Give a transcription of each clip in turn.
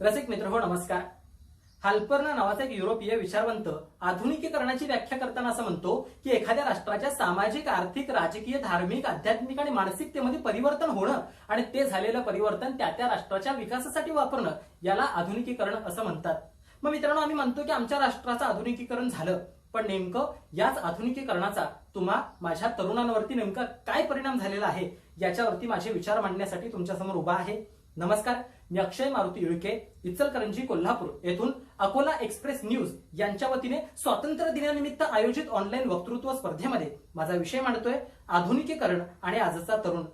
रसिक मित्र हो नमस्कार. हाल्पर्न नावाचा एक युरोपीय विचारवंत आधुनिकीकरणाची व्याख्या करताना असं म्हणतो की एखाद्या राष्ट्राच्या सामाजिक, आर्थिक, राजकीय, धार्मिक, आध्यात्मिक आणि मानसिकतेमध्ये परिवर्तन होणं आणि ते झालेलं परिवर्तन त्या त्या राष्ट्राच्या विकासासाठी वापरणं याला आधुनिकीकरण असं म्हणतात. मग मित्रांनो, आम्ही म्हणतो की आमच्या राष्ट्राचं आधुनिकीकरण झालं, पण नेमकं याच आधुनिकीकरणाचा माझ्या तरुणांवरती नेमका काय परिणाम झालेला आहे याच्यावरती माझे विचार मांडण्यासाठी तुमच्यासमोर उभा आहे. नमस्कार, मी अक्षय मारुती इळके, इचलकरंजी, कोल्हापूर येथून अकोला एक्सप्रेस न्यूज यांच्या वतीने स्वातंत्र्य दिनानिमित्त आयोजित ऑनलाईन वक्तृत्व स्पर्धेमध्ये माझा विषय मांडतोय, आधुनिकीकरण आणि आजचा तरुण.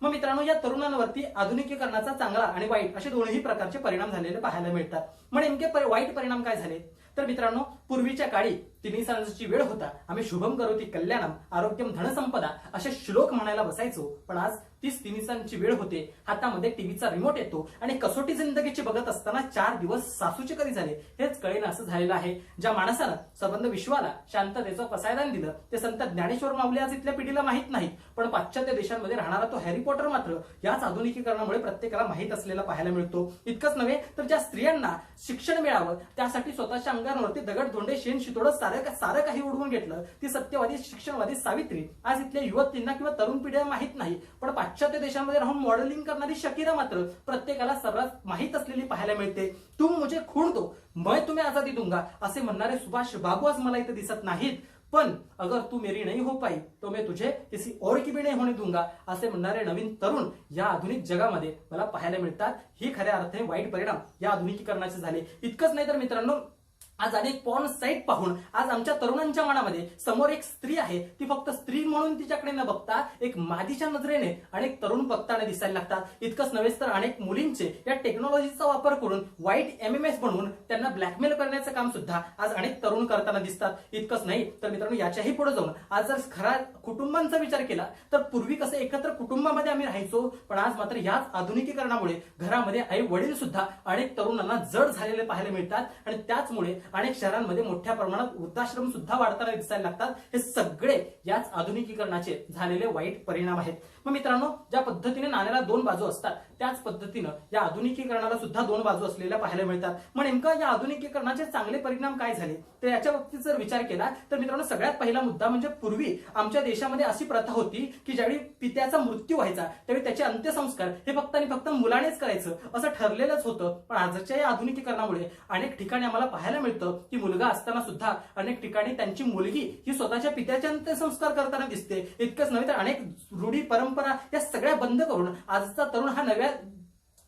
मग मित्रांनो, या तरुणांवरती आधुनिकीकरणाचा चांगला आणि वाईट असे दोन्ही प्रकारचे परिणाम झालेले पाहायला मिळतात. मग नेमके वाईट परिणाम काय झाले तर मित्रांनो, पूर्वीच्या काळी तिन्ही सांजेची वेळ होता, आम्ही शुभम करोति कल्याणम आरोग्यम धनसंपदा असे श्लोक म्हणायला बसायचो, पण आज तीच तिन्ही वेळ होते, हातामध्ये टीव्हीचा रिमोट येतो आणि कसोटी जिंदगीची बघत असताना 4 दिवस सासूचे कधी झाले हेच कळेना असं झालेलं आहे. ज्या माणसानं संबंध विश्वाला शांततेचं पसायदान दिलं ते संत ज्ञानेश्वर माऊली आज इथल्या पिढीला माहित नाहीत, पण पाश्चात्य देशांमध्ये राहणारा तो हॅरी पॉटर मात्र याच आधुनिकीकरणामुळे प्रत्येकाला माहित असलेला पाहायला मिळतो. इतकंच नव्हे तर ज्या स्त्रियांना शिक्षण मिळावं त्यासाठी स्वतःच्या अंगावरती दगड, धोंडे, शेण, शितोडं सारं काही उडवून घेतलं ती सत्यवादी, शिक्षणवादी सावित्री आज इथल्या युवतींना किंवा तरुण पिढीला माहित नाही, पण पाश्चात्य देशांमध्ये राहून मॉडेलिंग करणारी शकीरा मात्र प्रत्येकाला सर्रास माहित असलेली पाहायला मिळते. तुम मुझे खून दो मैं तुम्हें आजादी दूंगा असे म्हणणारे सुभाष बाबू आज मला इथे दिसत नाहीत, पण अगर तू मेरी नहीं हो पाई तो मैं तुझे किसी और की भी नहीं होने दूंगा असे म्हणणारे नवीन तरुण या आधुनिक जगामध्ये मला पाहायला मिळतात. ही खऱ्या अर्थाने वाईट परिणाम या आधुनिकीकरणाचे झाले. इतकंच नाही तर मित्रांनो, आज अनेक पॉर्न साईट पाहून आज आमच्या तरुणांच्या मनामध्ये समोर एक स्त्री आहे, ती फक्त स्त्री म्हणून तिच्याकडे न बघता एक मादीच्या नजरेने अनेक तरुण बघताना दिसायला लागतात. इतकंच नव्हेच तर अनेक मुलींचे या टेक्नॉलॉजीचा वापर करून वाईट MMS बनवून त्यांना ब्लॅकमेल करण्याचं काम सुद्धा आज अनेक तरुण करताना दिसतात. इतकंच नाही तर मित्रांनो, याच्याही पुढे जाऊन आज जर खरा कुटुंबांचा विचार केला तर पूर्वी कसं एकत्र कुटुंबामध्ये आम्ही राहायचो, पण आज मात्र याच आधुनिकीकरणामुळे घरामध्ये आई वडील सुद्धा अनेक तरुणांना जड झालेले पाहायला मिळतात आणि त्याचमुळे अनेक शहरांमध्ये मोठ्या प्रमाणात वृद्धाश्रम सुद्धा वाढताना दिसायला लागतात. हे सगळे याच आधुनिकीकरणाचे झालेले वाईट परिणाम आहेत. मग मित्रांनो, ज्या पद्धतीने नाण्याला 2 बाजू असतात त्याच पद्धतीनं या आधुनिकीकरणाला सुद्धा 2 बाजू असलेल्या पाहायला मिळतात. मग नेमकं या आधुनिकीकरणाचे चांगले परिणाम काय झाले तर याच्या बाबतीत जर विचार केला तर मित्रांनो, सगळ्यात पहिला मुद्दा म्हणजे पूर्वी आमच्या देशामध्ये अशी प्रथा होती की ज्यावेळी पित्याचा मृत्यू व्हायचा त्यावेळी त्याचे अंत्यसंस्कार हे फक्त आणि फक्त मुलानेच करायचं असं ठरलेलंच होतं. पण आजच्या या आधुनिकीकरणामुळे अनेक ठिकाणी आम्हाला पाहायला मिळतं की मुलगा असताना सुद्धा अनेक ठिकाणी त्यांची मुलगी ही स्वतःच्या पित्याचे अंत्यसंस्कार करताना दिसते. इतकंच नव्हे तर अनेक रूढी परंपरा या सगळ्या बंद करून आजचा तरुण हा नव्या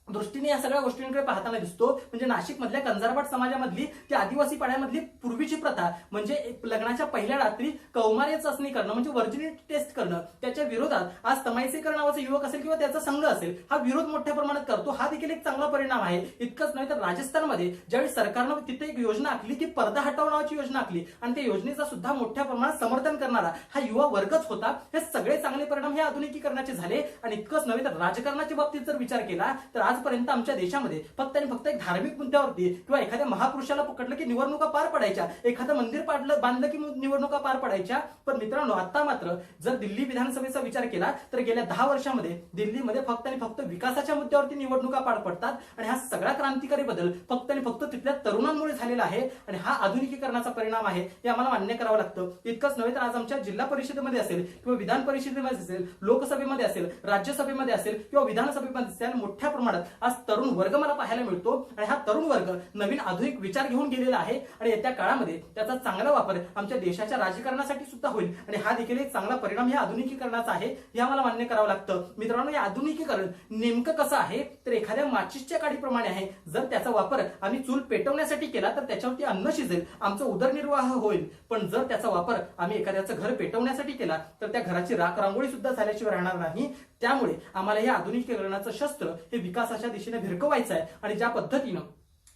दृष्टीने या सगळ्या गोष्टींकडे पाहताना दिसतो. म्हणजे नाशिक मधल्या कंजारपाट समाजामधली ती आदिवासी पाड्यामधली पूर्वीची प्रथा म्हणजे लग्नाच्या पहिल्या रात्री कौमार्य चाचणी करणं म्हणजे व्हर्जिनिटी टेस्ट करणं, त्याच्या विरोधात आज तमायसेकर नावाचा युवक असेल किंवा त्याचा संघ असेल हा विरोध मोठ्या प्रमाणात करतो. हा देखील एक चांगला परिणाम आहे. इतकंच नाही तर राजस्थानमध्ये ज्यावेळी सरकारनं तिथे एक योजना आखली की पर्दा हटाव नावाची योजना आखली आणि त्या योजनेचा सुद्धा मोठ्या प्रमाणात समर्थन करणारा हा युवा वर्गच होता. हे सगळे चांगले परिणाम हे आधुनिकीकरणाचे झाले. आणि इतकंच नव्हे तर राजकारणाच्या बाबतीत जर विचार केला तर आजपर्यंत आमच्या देशामध्ये फक्त आणि फक्त एक धार्मिक मुद्द्यावरती किंवा एखाद्या महापुरुषाला पकडलं की निवडणुका पार पडायच्या, एखादं मंदिर बांधलं की निवडणुका पार पडायच्या. पण मित्रांनो, आता मात्र जर दिल्ली विधानसभेचा विचार केला तर गेल्या 10 वर्षामध्ये दिल्लीमध्ये फक्त आणि फक्त विकासाच्या मुद्द्यावरती निवडणुका पार पडतात. आणि हा सगळा क्रांतिकारी बदल फक्त आणि फक्त तिथल्या तरुणांमुळे झालेला आहे आणि हा आधुनिकीकरणाचा परिणाम आहे हे आम्हाला मान्य करावं लागतं. इतकंच नव्हे तर आज आमच्या जिल्हा परिषदेमध्ये असेल किंवा विधान परिषदेमध्ये असेल, लोकसभेमध्ये असेल, राज्यसभेमध्ये असेल किंवा विधानसभेमध्ये असेल, मोठ्या प्रमाणात आज तरुण वर्ग मला पाहायला मिळतो आणि हा तरुण वर्ग नवीन आधुनिक विचार घेऊन गेलेला आहे आणि येत्या काळामध्ये त्याचा चांगला वापर आमच्या देशाच्या राजकारणासाठी सुद्धा होईल आणि हा देखील एक चांगला परिणाम या आधुनिकीकरणाचा आहे हे आम्हाला मान्य करावं लागतं. मित्रांनो, या आधुनिकीकरण नेमकं कसं आहे तर एखाद्या माचीसच्या काडीप्रमाणे आहे. जर त्याचा वापर आम्ही चूल पेटवण्यासाठी केला तर त्याच्यावरती अन्न शिजेल, आमचा उदरनिर्वाह होईल. पण जर त्याचा वापर आम्ही एखाद्याचं घर पेटवण्यासाठी केला तर त्या घराची राख रांगोळी सुद्धा झाल्याशिवाय राहणार नाही. त्यामुळे आम्हाला या आधुनिकीकरणाचं शस्त्र हे विकासाच्या दिशेने भिरकवायचं आहे. आणि ज्या पद्धतीनं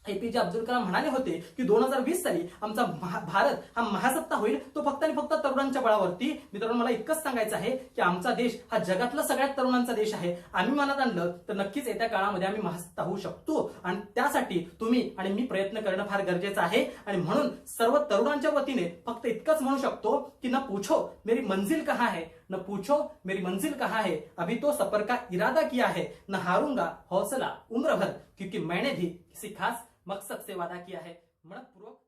APJ अब्दुल कलाम म्हणाले होते की 2020 साली आमचा भारत हा महासत्ता होईल, तो फक्त आणि फक्त तरुणांच्या बळावरती. मित्रांनो, मला इतकंच सांगायचं आहे की आमचा देश हा जगातला सगळ्यात तरुणांचा देश आहे. आम्ही मनात आणलं तर नक्कीच येत्या काळामध्ये आम्ही महासत्ता होऊ शकतो आणि त्यासाठी तुम्ही आणि मी प्रयत्न करणं फार गरजेचं आहे. आणि म्हणून सर्व तरुणांच्या वतीने फक्त इतकंच म्हणू शकतो की ना पूछो मेरी मंजिल कहाँ है, न पूछो मेरी मंजिल कहाँ है, अभी तो सफर का इरादा किया है, न हारूंगा हौसला उम्र भर, क्योंकि मैंने भी किसी खास मकसद से वादा किया है। मनपूर्वक